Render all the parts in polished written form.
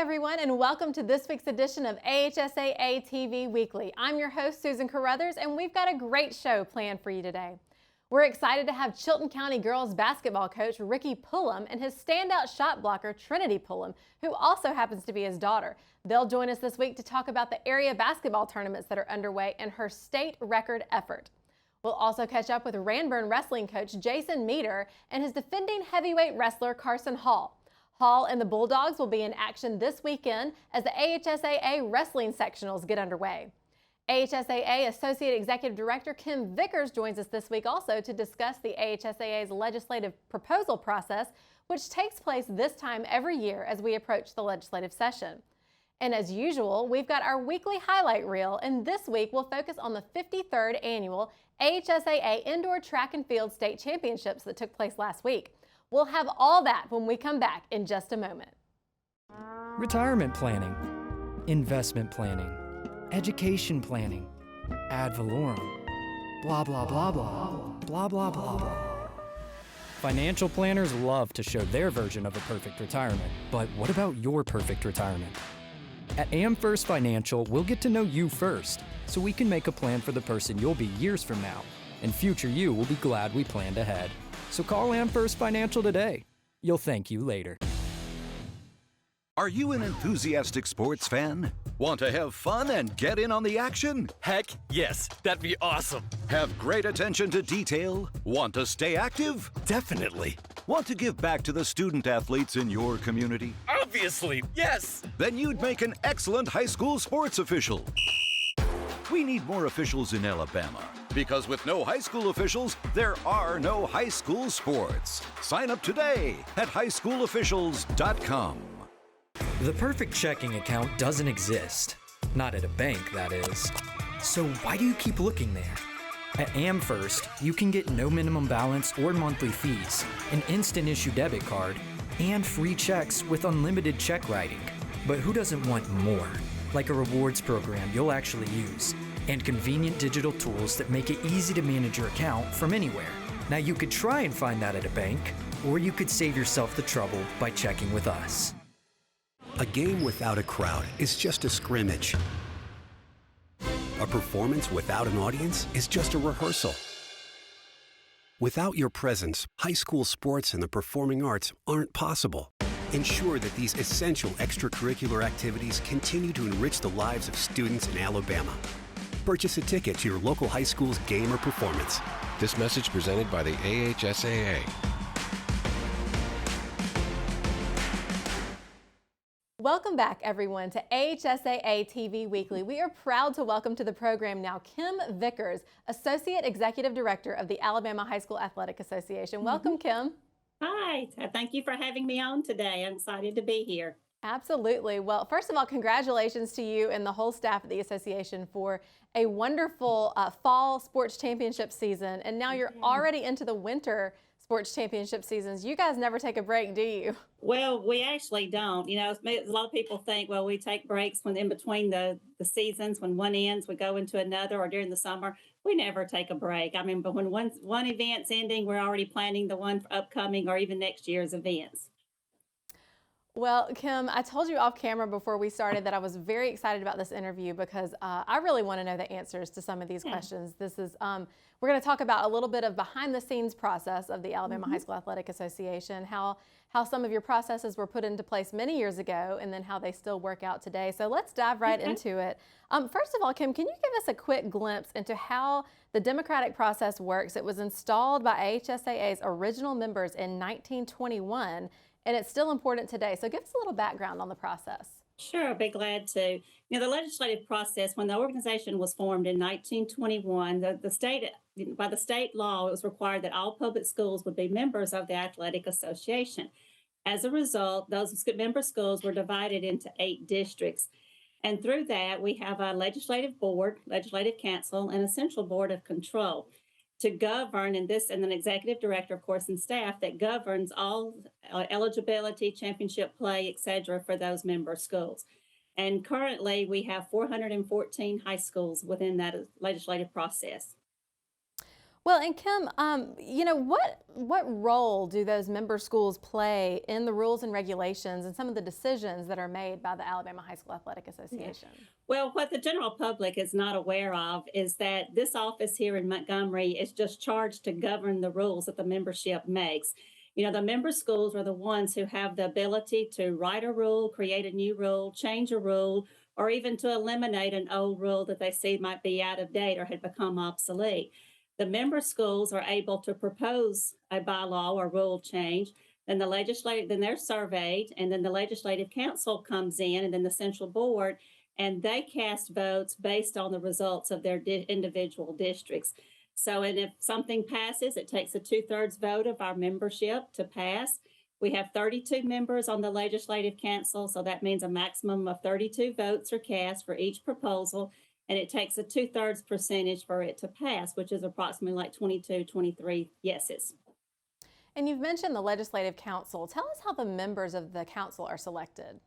everyone, and welcome to this week's edition of AHSAA TV Weekly. I'm your host, Susan Carruthers, and we've got a great show planned for you today. We're excited to have Chilton County girls basketball coach Ricky Pullum and his standout shot blocker Trinity Pullum, who also happens to be his daughter. They'll join us this week to talk about the area basketball tournaments that are underway and her state record effort. We'll also catch up with Ranburne wrestling coach Jason Meter and his defending heavyweight wrestler Carson Hall. Hall and the Bulldogs will be in action this weekend as the AHSAA wrestling sectionals get underway. AHSAA Associate Executive Director Kim Vickers joins us this week also to discuss the AHSAA's legislative proposal process, which takes place this time every year as we approach the legislative session. And as usual, we've got our weekly highlight reel, and this week we'll focus on the 53rd annual AHSAA Indoor Track and Field State Championships that took place last week. We'll have all that when we come back in just a moment. Retirement planning, investment planning, education planning, ad valorem, blah, blah, blah, blah, blah, blah, blah, blah. Financial planners love to show their version of a perfect retirement, but what about your perfect retirement? At AmFirst Financial, we'll get to know you first, so we can make a plan for the person you'll be years from now, and future you will be glad we planned ahead. So call AmFirst Financial today. You'll thank you later. Are you an enthusiastic sports fan? Want to have fun and get in on the action? Heck yes, that'd be awesome. Have great attention to detail? Want to stay active? Definitely. Want to give back to the student athletes in your community? Obviously, yes. Then you'd make an excellent high school sports official. We need more officials in Alabama, because with no high school officials, there are no high school sports. Sign up today at highschoolofficials.com. The perfect checking account doesn't exist. Not at a bank, that is. So why do you keep looking there? At AmFirst, you can get no minimum balance or monthly fees, an instant issue debit card, and free checks with unlimited check writing. But who doesn't want more? Like a rewards program you'll actually use, and convenient digital tools that make it easy to manage your account from anywhere. Now you could try and find that at a bank, or you could save yourself the trouble by checking with us. A game without a crowd is just a scrimmage. A performance without an audience is just a rehearsal. Without your presence, high school sports and the performing arts aren't possible. Ensure that these essential extracurricular activities continue to enrich the lives of students in Alabama. Purchase a ticket to your local high school's game or performance. This message presented by the AHSAA. Welcome back, everyone, to AHSAA TV Weekly. We are proud to welcome to the program now Kim Vickers, Associate Executive Director of the Alabama High School Athletic Association. Welcome, Kim. Hi, thank you for having me on today. I'm excited to be here. Absolutely. Well, first of all, congratulations to you and the whole staff at the association for a wonderful fall sports championship season. And now you're already into the winter sports championship seasons. You guys never take a break, do you? Well, we actually don't. You know, a lot of people think, well, we take breaks when in between the seasons. When one ends, we go into another, or during the summer. We never take a break. I mean, but when one event's ending, we're already planning the one for upcoming or even next year's events. Well, Kim, I told you off camera before we started that I was very excited about this interview because I really want to know the answers to some of these questions. This is we're going to talk about a little bit of behind the scenes process of the Alabama High School Athletic Association, how some of your processes were put into place many years ago, and then how they still work out today. So let's dive right into it. First of all, Kim, can you give us a quick glimpse into how the democratic process works? It was installed by AHSAA's original members in 1921, and it's still important today. So give us a little background on the process. Sure, I'd be glad to. You know, the legislative process, when the organization was formed in 1921, by the state law, it was required that all public schools would be members of the athletic association. As a result, those member schools were divided into 8 districts. And through that, we have a legislative board, legislative council, and a central board of control to govern, and an executive director, of course, and staff that governs all eligibility, championship play, et cetera, for those member schools. And currently, we have 414 high schools within that legislative process. Well, and Kim, what role do those member schools play in the rules and regulations and some of the decisions that are made by the Alabama High School Athletic Yeah. Association? Well, what the general public is not aware of is that this office here in Montgomery is just charged to govern the rules that the membership makes. The member schools are the ones who have the ability to write a rule, create a new rule, change a rule, or even to eliminate an old rule that they see might be out of date or had become obsolete. The member schools are able to propose a bylaw or rule change. Then they're surveyed, and then the legislative council comes in, and then the central board, and they cast votes based on the results of their individual districts. So, and if something passes, it takes a 2/3 vote of our membership to pass. We have 32 members on the legislative council, so that means a maximum of 32 votes are cast for each proposal, and it takes a 2/3 percentage for it to pass, which is approximately like 22, 23 yeses. And you've mentioned the Legislative Council. Tell us how the members of the council are selected.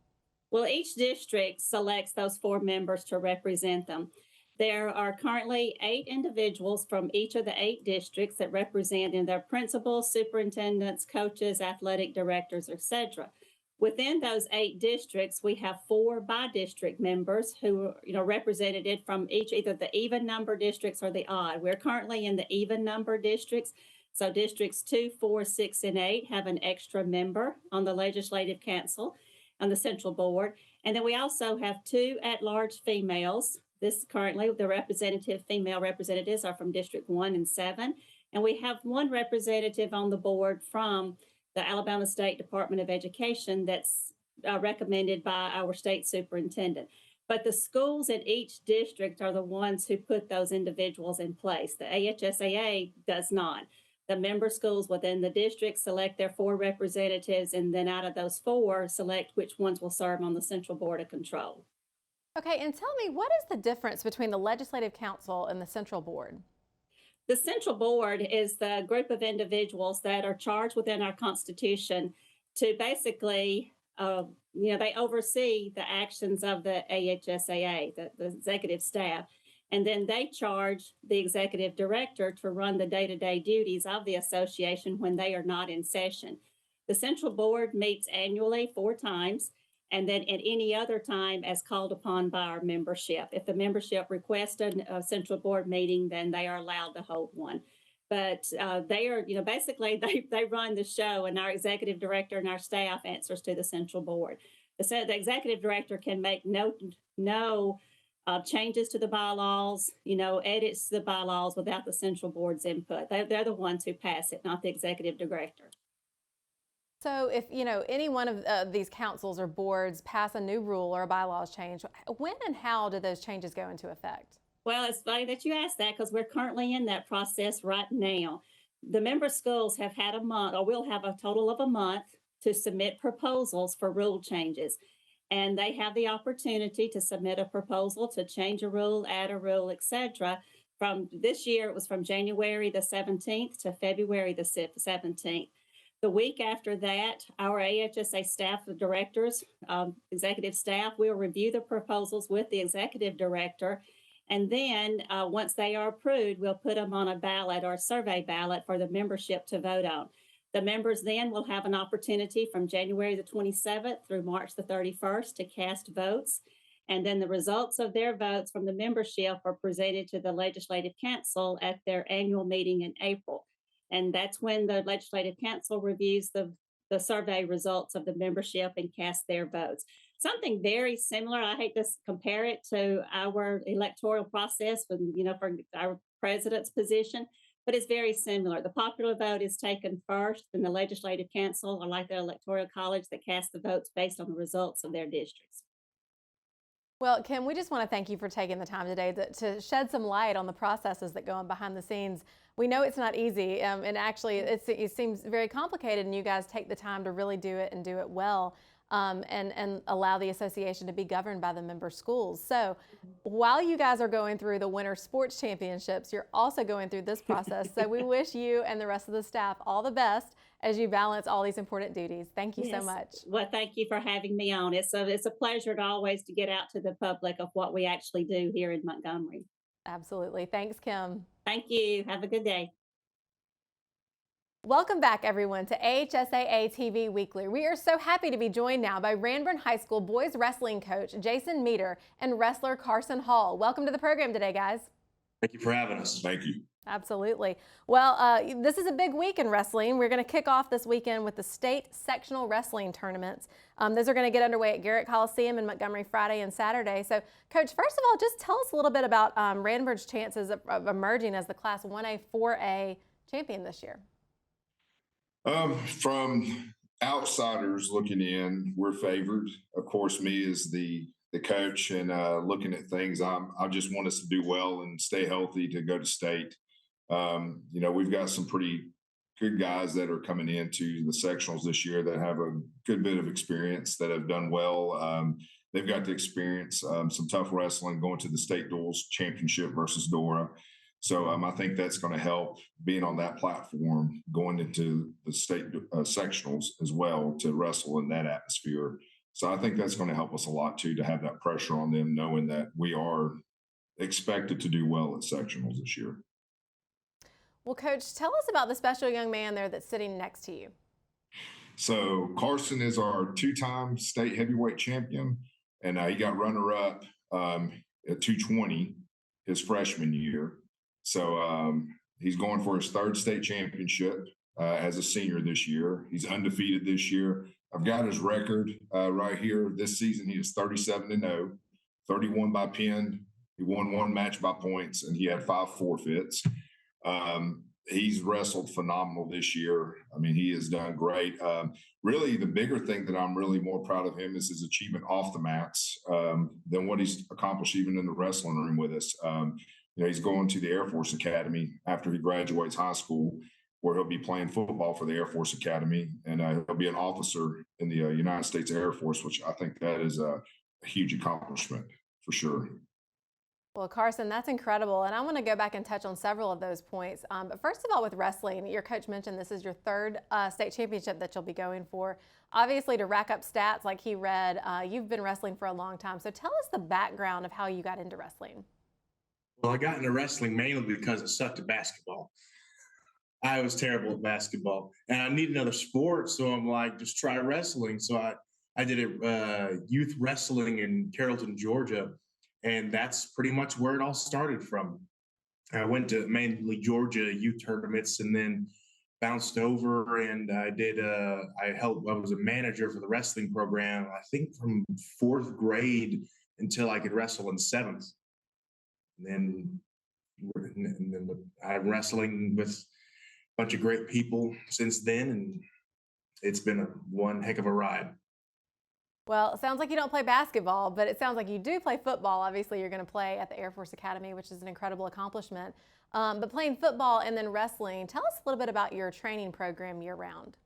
Well, each district selects those 4 members to represent them. There are currently 8 individuals from each of the 8 districts that represent in their principals, superintendents, coaches, athletic directors, etc. Within those 8 districts, we have 4 by-district members who are represented from each, either the even number districts or the odd. We're currently in the even number districts. So districts 2, 4, 6, and 8 have an extra member on the legislative council on the central board. And then we also have 2 at-large females. This currently, the female representatives are from District 1 and 7. And we have 1 representative on the board from the Alabama State Department of Education that's recommended by our state superintendent. But the schools in each district are the ones who put those individuals in place. The AHSAA does not. The member schools within the district select their 4 representatives, and then out of those 4, select which ones will serve on the Central Board of Control. Okay, and tell me, what is the difference between the Legislative Council and the Central Board? The Central Board is the group of individuals that are charged within our Constitution to basically, they oversee the actions of the AHSAA, the executive staff. And then they charge the executive director to run the day-to-day duties of the association when they are not in session. The Central Board meets annually 4 times, and then at any other time as called upon by our membership. If the membership requests a Central Board meeting, then they are allowed to hold one. But they are, basically they run the show, and our executive director and our staff answers to the Central Board. The executive director can make no changes to the bylaws, edits to the bylaws without the Central Board's input. They're the ones who pass it, not the executive director. So if, any one of these councils or boards pass a new rule or a bylaws change, when and how do those changes go into effect? Well, it's funny that you asked that because we're currently in that process right now. The member schools have had a month, or will have a total of a month, to submit proposals for rule changes. And they have the opportunity to submit a proposal to change a rule, add a rule, etc. From this year, it was from January the 17th to February the 17th. The week after that, our AHSA staff, the directors, executive staff, will review the proposals with the executive director. And then once they are approved, we'll put them on a ballot or a survey ballot for the membership to vote on. The members then will have an opportunity from January the 27th through March the 31st to cast votes. And then the results of their votes from the membership are presented to the Legislative Council at their annual meeting in April. And that's when the Legislative Council reviews the survey results of the membership and casts their votes. Something very similar. I hate to compare it to our electoral process for our president's position, but it's very similar. The popular vote is taken first, then the Legislative Council, or like the Electoral College, that casts the votes based on the results of their districts. Well, Kim, we just want to thank you for taking the time today to shed some light on the processes that go on behind the scenes. We know it's not easy, and actually it seems very complicated, and you guys take the time to really do it and do it well, and allow the association to be governed by the member schools. So while you guys are going through the Winter Sports Championships, you're also going through this process. So we wish you and the rest of the staff all the best as you balance all these important duties. Thank you so much. Well, thank you for having me on. It's a pleasure to always to get out to the public of what we actually do here in Montgomery. Absolutely. Thanks, Kim. Thank you. Have a good day. Welcome back, everyone, to AHSAA TV Weekly. We are so happy to be joined now by Ranburne High School boys wrestling coach Jason Meter and wrestler Carson Hall. Welcome to the program today, guys. Thank you for having us. Thank you. Absolutely. Well, this is a big week in wrestling. We're going to kick off this weekend with the state sectional wrestling tournaments. Those are going to get underway at Garrett Coliseum in Montgomery Friday and Saturday. So, Coach, first of all, just tell us a little bit about Ranburne's chances of emerging as the Class 1A, 4A champion this year. From outsiders looking in, we're favored. Of course, me as the coach and looking at things, I just want us to do well and stay healthy to go to state. We've got some pretty good guys that are coming into the sectionals this year that have a good bit of experience, that have done well. They've got to experience some tough wrestling, going to the state duels championship versus Dora. So I think that's going to help, being on that platform, going into the state sectionals as well, to wrestle in that atmosphere. So I think that's going to help us a lot too, to have that pressure on them, knowing that we are expected to do well at sectionals this year. Well, Coach, tell us about the special young man there that's sitting next to you. So Carson is our two-time state heavyweight champion, and he got runner-up at 220 his freshman year. So he's going for his third state championship as a senior this year. He's undefeated this year. I've got his record right here. This season, he is 37-0, 31 by pin. He won one match by points, and he had 5 forfeits. He's wrestled phenomenal this year. I mean, he has done great. Really, the bigger thing that I'm really more proud of him is his achievement off the mats than what he's accomplished even in the wrestling room with us. He's going to the Air Force Academy after he graduates high school, where he'll be playing football for the Air Force Academy, and he'll be an officer in the United States Air Force, which I think that is a huge accomplishment for sure. Well, Carson, that's incredible. And I want to go back and touch on several of those points. But first of all, with wrestling, your coach mentioned this is your third state championship that you'll be going for. Obviously, to rack up stats like he read, you've been wrestling for a long time. So tell us the background of how you got into wrestling. Well, I got into wrestling mainly because I sucked at basketball. I was terrible at basketball, and I need another sport. So I'm like, just try wrestling. So I did youth wrestling in Carrollton, Georgia. And that's pretty much where it all started from. I went to mainly Georgia youth tournaments, and then bounced over, and I was a manager for the wrestling program, I think from 4th grade until I could wrestle in 7th. And then I'm wrestling with a bunch of great people since then, and it's been one heck of a ride. Well, it sounds like you don't play basketball, but it sounds like you do play football. Obviously, you're going to play at the Air Force Academy, which is an incredible accomplishment. But playing football and then wrestling, tell us a little bit about your training program year-round.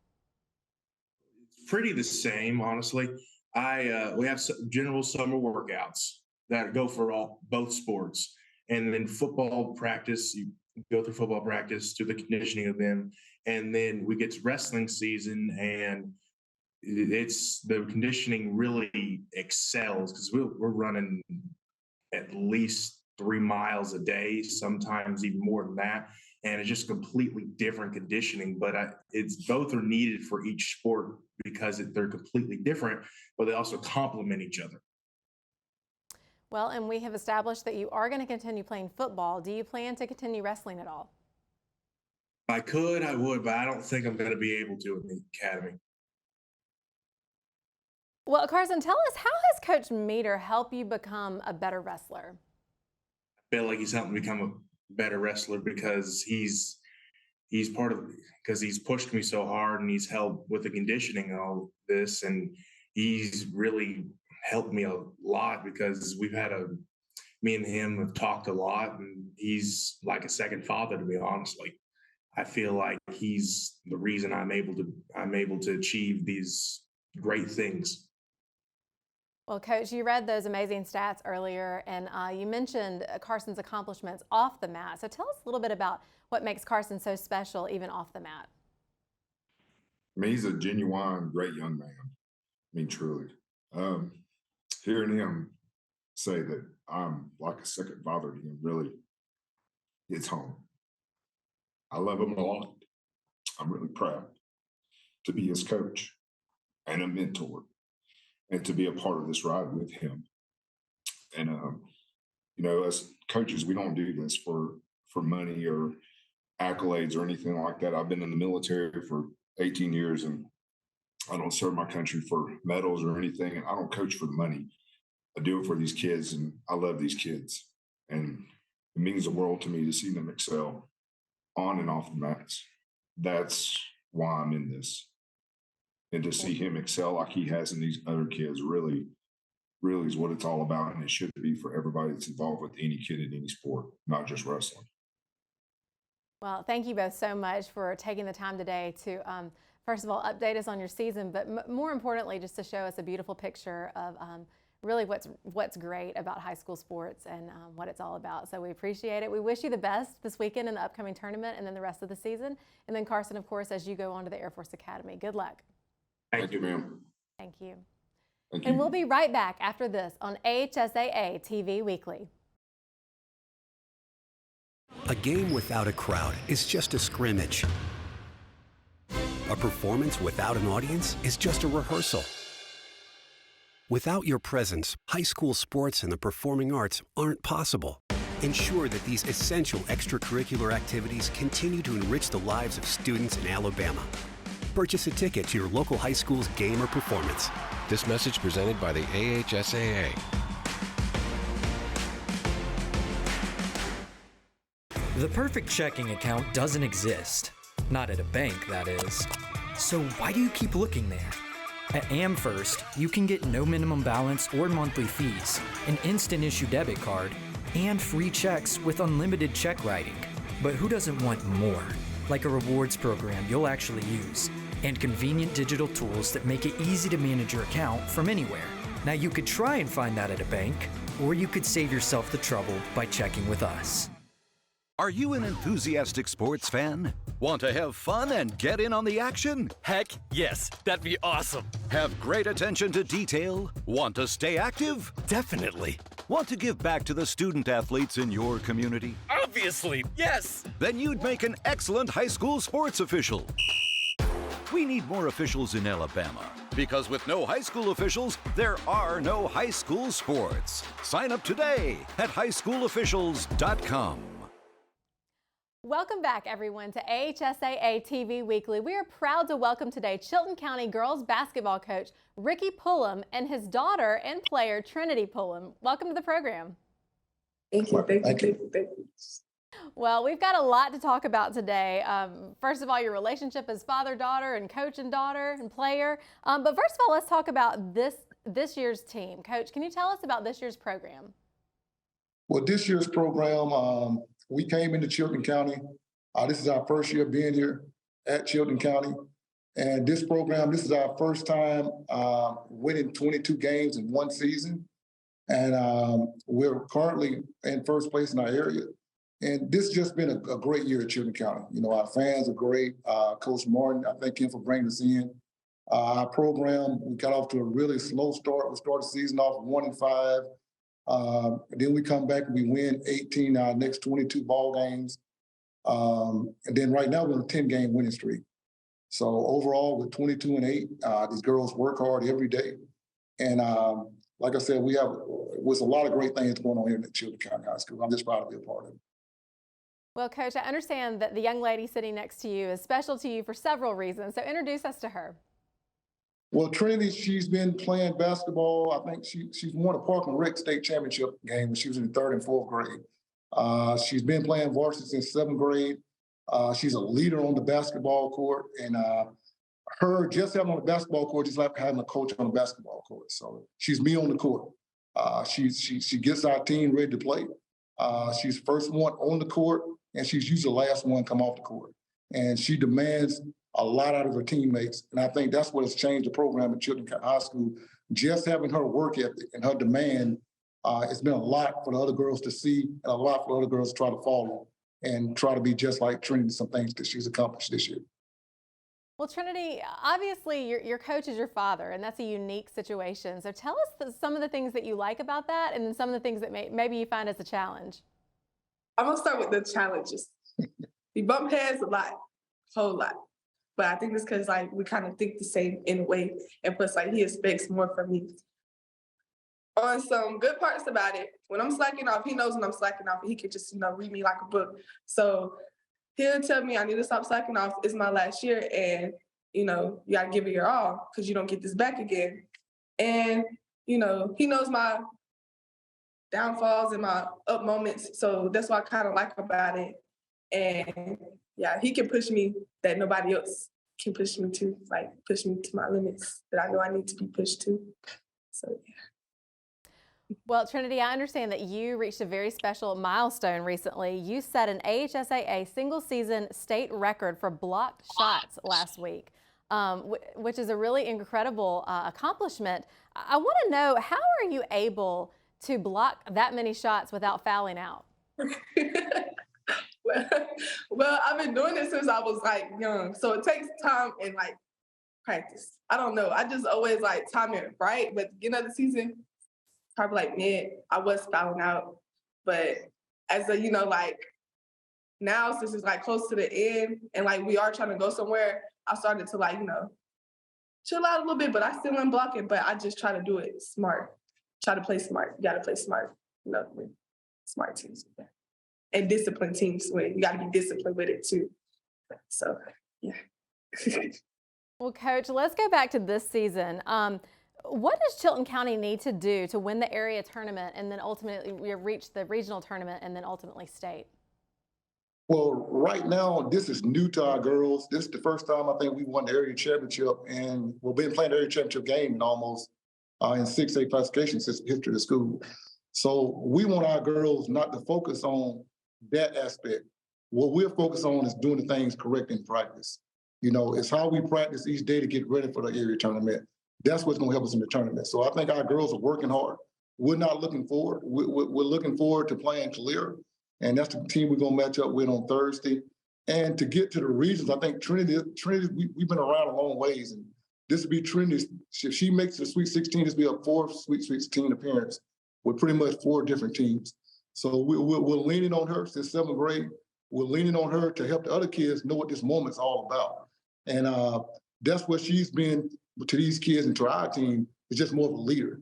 It's pretty the same, honestly. We have general summer workouts that go for both sports. And then football practice, you go through football practice, do the conditioning of them. And then we get to wrestling season, and it's the conditioning really excels, because we're running at least 3 miles a day, sometimes even more than that, and it's just completely different conditioning. But it's both are needed for each sport because they're completely different, but they also complement each other. Well, and we have established that you are going to continue playing football. Do you plan to continue wrestling at all? If I could, I would, but I don't think I'm going to be able to in the academy. Well, Carson, tell us, how has Coach Meter helped you become a better wrestler? I feel like he's helped me become a better wrestler because he's pushed me so hard, and he's helped with the conditioning and all this, and he's really helped me a lot because me and him have talked a lot, and he's like a second father to me, honestly. I feel like he's the reason I'm able to achieve these great things. Well, Coach, you read those amazing stats earlier, and you mentioned Carson's accomplishments off the mat. So tell us a little bit about what makes Carson so special, even off the mat. I mean, he's a genuine, great young man. I mean, truly. Hearing him say that I'm like a second father to him really hits home. I love him a lot. I'm really proud to be his coach and a mentor and to be a part of this ride with him. And, as coaches, we don't do this for money or accolades or anything like that. I've been in the military for 18 years and I don't serve my country for medals or anything. And I don't coach for the money. I do it for these kids and I love these kids. And it means the world to me to see them excel on and off the mats. That's why I'm in this. And to see him excel like he has in these other kids really is what it's all about. And it should be for everybody that's involved with any kid in any sport, not just wrestling. Well, thank you both so much for taking the time today to, first of all, update us on your season, but more importantly, just to show us a beautiful picture of really what's great about high school sports and what it's all about. So we appreciate it. We wish you the best this weekend in the upcoming tournament and then the rest of the season. And then Carson, of course, as you go on to the Air Force Academy. Good luck. Thank you, ma'am. Thank you. Thank And you. we'll be right back after this on AHSAA TV Weekly. A game without a crowd is just a scrimmage. A performance without an audience is just a rehearsal. Without your presence, high school sports and the performing arts aren't possible. Ensure that these essential extracurricular activities continue to enrich the lives of students in Alabama. Purchase a ticket to your local high school's game or performance. This message presented by the AHSAA. The perfect checking account doesn't exist. Not at a bank, that is. So why do you keep looking there? At AmFirst, you can get no minimum balance or monthly fees, an instant issue debit card, and free checks with unlimited check writing. But who doesn't want more? Like a rewards program you'll actually use, and convenient digital tools that make it easy to manage your account from anywhere. Now you could try and find that at a bank, or you could save yourself the trouble by checking with us. Are you an enthusiastic sports fan? Want to have fun and get in on the action? Heck yes, that'd be awesome. Have great attention to detail? Want to stay active? Definitely. Want to give back to the student athletes in your community? Obviously, yes. Then you'd make an excellent high school sports official. We need more officials in Alabama because with no high school officials, there are no high school sports. Sign up today at highschoolofficials.com. Welcome back, everyone, to AHSAA TV Weekly. We are proud to welcome today Chilton County girls basketball coach Ricky Pullum and his daughter and player Trinity Pullum. Welcome to the program. Thank you. Well, we've got a lot to talk about today. First of all, your relationship as father-daughter and coach and daughter and player. But first of all, let's talk about this year's team. Coach, can you tell us about this year's program? Well, this year's program, we came into Chilton County. This is our first year being here at Chilton County. And this program, this is our first time winning 22 games in one season. And we're currently in first place in our area. And this has just been a great year at Chilton County. You know, our fans are great. Coach Martin, I thank him for bringing us in. Our program, we got off to a really slow start. We started the season off 1-5. Then we come back and we win 18 our next 22 ball games. And then right now we're on a 10-game winning streak. So overall, with 22-8, these girls work hard every day. And like I said, was a lot of great things going on here at Chilton County High School. I'm just proud to be a part of it. Well, Coach, I understand that the young lady sitting next to you is special to you for several reasons. So introduce us to her. Well, Trinity, she's been playing basketball. I think she's won a Park and Rec state championship game when she was in the 3rd and 4th grade. She's been playing varsity since 7th grade. She's a leader on the basketball court, and her just having on the basketball court is like having a coach on the basketball court. So she's me on the court. She gets our team ready to play. She's the first one on the court, and she's usually the last one to come off the court. And she demands a lot out of her teammates. And I think that's what has changed the program at Chilton County High School. Just having her work ethic and her demand, it's been a lot for the other girls to see and a lot for the other girls to try to follow and try to be just like Trinity, some things that she's accomplished this year. Well, Trinity, obviously your coach is your father, and that's a unique situation. So tell us some of the things that you like about that and then some of the things that maybe you find as a challenge. I'm going to start with the challenges. We bump heads a lot, whole lot. But I think it's because like we kind of think the same in a way, and plus like he expects more from me. On some good parts about it, when I'm slacking off, he knows when I'm slacking off, and he can just read me like a book. So he'll tell me I need to stop slacking off. It's my last year, and you gotta give it your all because you don't get this back again. And he knows my downfalls and my up moments, so that's what I kind of like about it. And yeah, he can push me that nobody else can push me to, like push me to my limits that I know I need to be pushed to. So yeah. Well, Trinity, I understand that you reached a very special milestone recently. You set an AHSAA single-season state record for blocked shots last week, which is a really incredible accomplishment. I want to know, how are you able to block that many shots without fouling out? Well, I've been doing this since I was like young, so it takes time and like practice. I don't know. I just always like time it right, but beginning of the season, probably like mid, I was fouling out. But as a, like now since it's like close to the end and like we are trying to go somewhere, I started to like, chill out a little bit, but I still am blocking, but I just try to do it smart. Try to play smart. You gotta play smart. Smart teams. And disciplined teams win. You gotta be disciplined with it too. So yeah. Well, Coach, let's go back to this season. What does Chilton County need to do to win the area tournament and then ultimately reach the regional tournament and then ultimately state? Well, right now, this is new to our girls. This is the first time I think we won the area championship, and we've been playing the area championship game in almost in 6A classification since the history of the school. So we want our girls not to focus on that aspect. What we're focused on is doing the things correct in practice. It's how we practice each day to get ready for the area tournament. That's what's going to help us in the tournament. So I think our girls are working hard. We're not looking forward. We're looking forward to playing Clear, and that's the team we're going to match up with on Thursday. And to get to the regions, I think Trinity, we've been around a long ways, and this will be Trinity. If she makes the Sweet 16, this will be her fourth Sweet 16 appearance with pretty much 4 different teams. So we're leaning on her since 7th grade. We're leaning on her to help the other kids know what this moment's all about. And that's what she's been to these kids and to our team, is just more of a leader.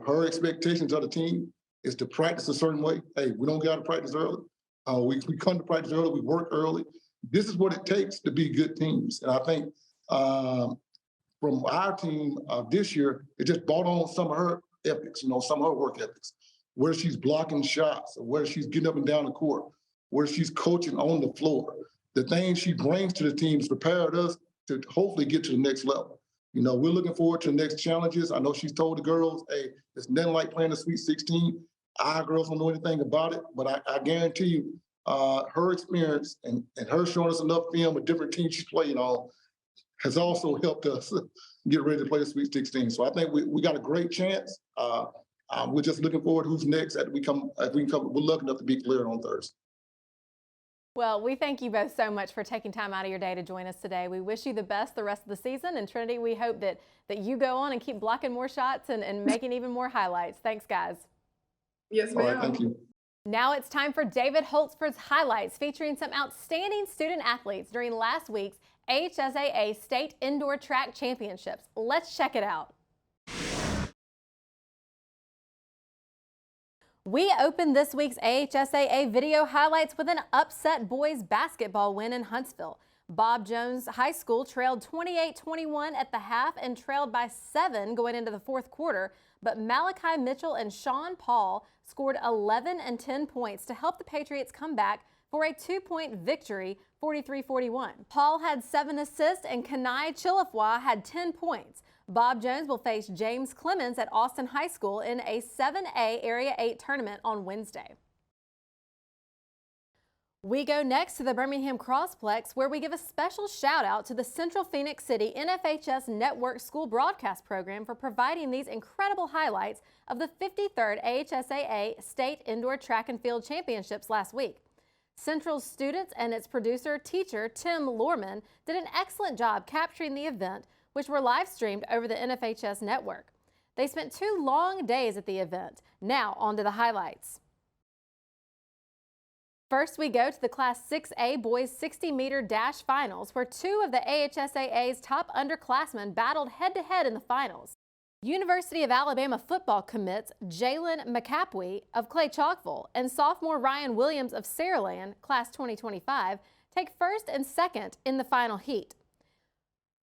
Her expectations of the team is to practice a certain way. Hey, we don't get out of practice early. We come to practice early, we work early. This is what it takes to be good teams. And I think from our team this year, it just brought on some of her ethics, some of her work ethics, where she's blocking shots, where she's getting up and down the court, where she's coaching on the floor. The things she brings to the team has prepared us to hopefully get to the next level. We're looking forward to the next challenges. I know she's told the girls, hey, it's nothing like playing the Sweet 16. Our girls don't know anything about it, but I guarantee you, her experience and her showing us enough film with different teams she's played on has also helped us get ready to play the Sweet 16. So I think we got a great chance. We're just looking forward to who's next we're lucky enough to be cleared on Thursday. Well, we thank you both so much for taking time out of your day to join us today. We wish you the best the rest of the season. And Trinity, we hope that you go on and keep blocking more shots and making even more highlights. Thanks, guys. Yes, ma'am. All right, thank you. Now it's time for David Holtzford's highlights, featuring some outstanding student athletes during last week's AHSAA State Indoor Track Championships. Let's check it out. We opened this week's AHSAA video highlights with an upset boys basketball win in Huntsville. Bob Jones High School trailed 28-21 at the half and trailed by 7 going into the 4th quarter, but Malachi Mitchell and Sean Paul scored 11 and 10 points to help the Patriots come back for a 2-point victory, 43-41. Paul had 7 assists and Kenai Chilifwa had 10 points. Bob Jones will face James Clemens at Austin High School in a 7A Area 8 tournament on Wednesday. We go next to the Birmingham Crossplex, where we give a special shout out to the Central Phoenix City NFHS Network School Broadcast Program for providing these incredible highlights of the 53rd AHSAA State Indoor Track and Field Championships last week. Central's students and its producer-teacher, Tim Lorman, did an excellent job capturing the event, which were live streamed over the NFHS network. They spent 2 long days at the event. Now on to the highlights. First, we go to the Class 6A boys 60-meter dash finals, where two of the AHSAA's top underclassmen battled head-to-head in the finals. University of Alabama football commits Jalen McCapwee of Clay Chalkville and sophomore Ryan Williams of Saraland, Class 2025, take first and second in the final heat.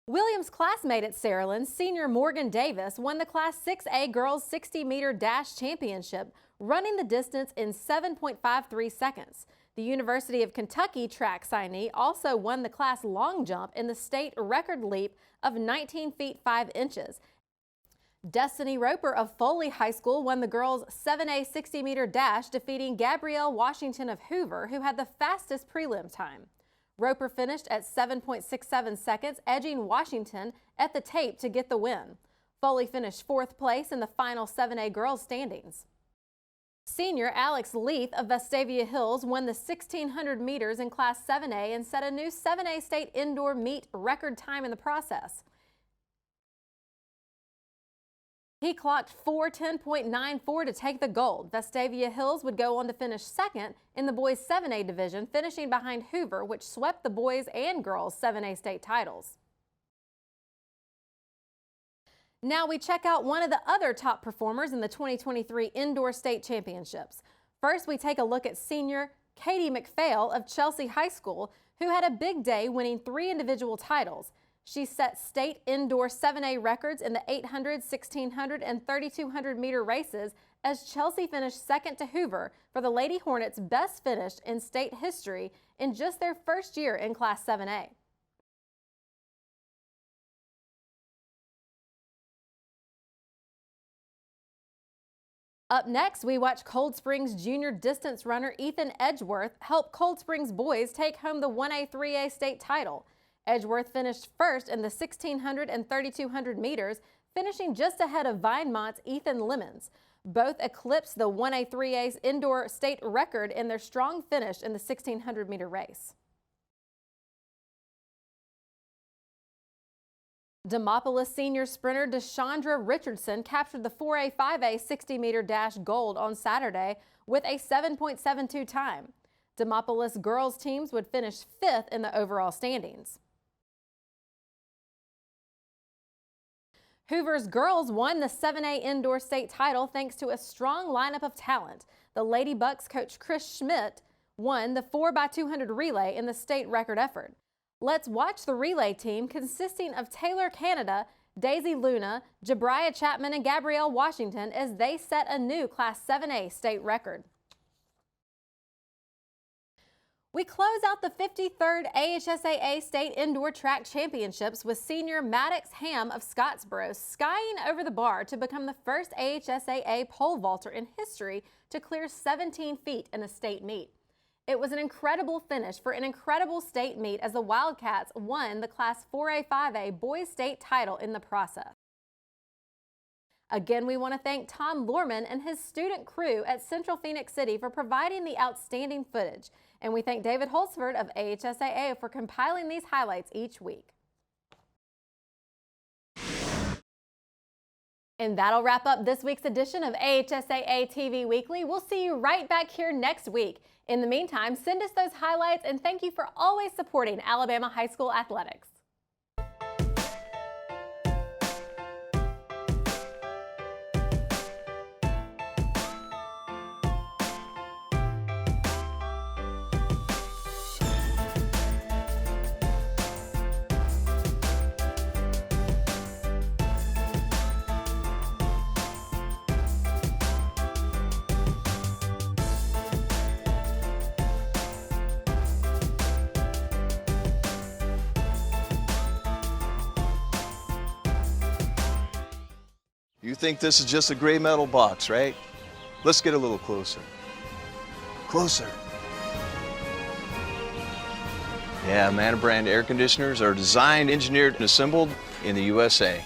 Williams' classmate at Saraland, senior Morgan Davis, won the Class 6A girls 60-meter dash championship, running the distance in 7.53 seconds. The University of Kentucky track signee also won the class long jump in the state record leap of 19 feet 5 inches. Destiny Roper of Foley High School won the girls 7A 60-meter dash, defeating Gabrielle Washington of Hoover, who had the fastest prelim time. Roper finished at 7.67 seconds, edging Washington at the tape to get the win. Foley finished 4th place in the final 7A girls standings. Senior Alex Leith of Vestavia Hills won the 1,600 meters in Class 7A and set a new 7A state indoor meet record time in the process. He clocked 4:10.94 to take the gold. Vestavia Hills would go on to finish second in the boys 7A division, finishing behind Hoover, which swept the boys and girls 7A state titles. Now we check out one of the other top performers in the 2023 Indoor State Championships. First, we take a look at senior Katie McPhail of Chelsea High School, who had a big day, winning 3 individual titles. She set state indoor 7A records in the 800, 1600, and 3200 meter races as Chelsea finished second to Hoover for the Lady Hornets' best finish in state history in just their first year in Class 7A. Up next, we watch Cold Springs junior distance runner Ethan Edgeworth help Cold Springs boys take home the 1A 3A state title. Edgeworth finished first in the 1600 and 3200 meters, finishing just ahead of Vinemont's Ethan Lemons. Both eclipsed the 1A 3A's indoor state record in their strong finish in the 1600 meter race. Demopolis senior sprinter Deshandra Richardson captured the 4A 5A 60-meter dash gold on Saturday with a 7.72 time. Demopolis girls teams would finish 5th in the overall standings. Hoover's girls won the 7A indoor state title thanks to a strong lineup of talent. The Lady Bucks coach Chris Schmidt won the 4x200 relay in the state record effort. Let's watch the relay team consisting of Taylor Canada, Daisy Luna, Jabriah Chapman, and Gabrielle Washington as they set a new Class 7A state record. We close out the 53rd AHSAA State Indoor Track Championships with senior Maddox Ham of Scottsboro skying over the bar to become the first AHSAA pole vaulter in history to clear 17 feet in a state meet. It was an incredible finish for an incredible state meet as the Wildcats won the Class 4A 5A boys state title in the process. Again, we want to thank Tom Lorman and his student crew at Central Phoenix City for providing the outstanding footage. And we thank David Holzford of AHSAA for compiling these highlights each week. And that'll wrap up this week's edition of AHSAA TV Weekly. We'll see you right back here next week. In the meantime, send us those highlights and thank you for always supporting Alabama high school athletics. You think this is just a gray metal box, right? Let's get a little closer. Closer. Yeah, Manor brand air conditioners are designed, engineered, and assembled in the USA.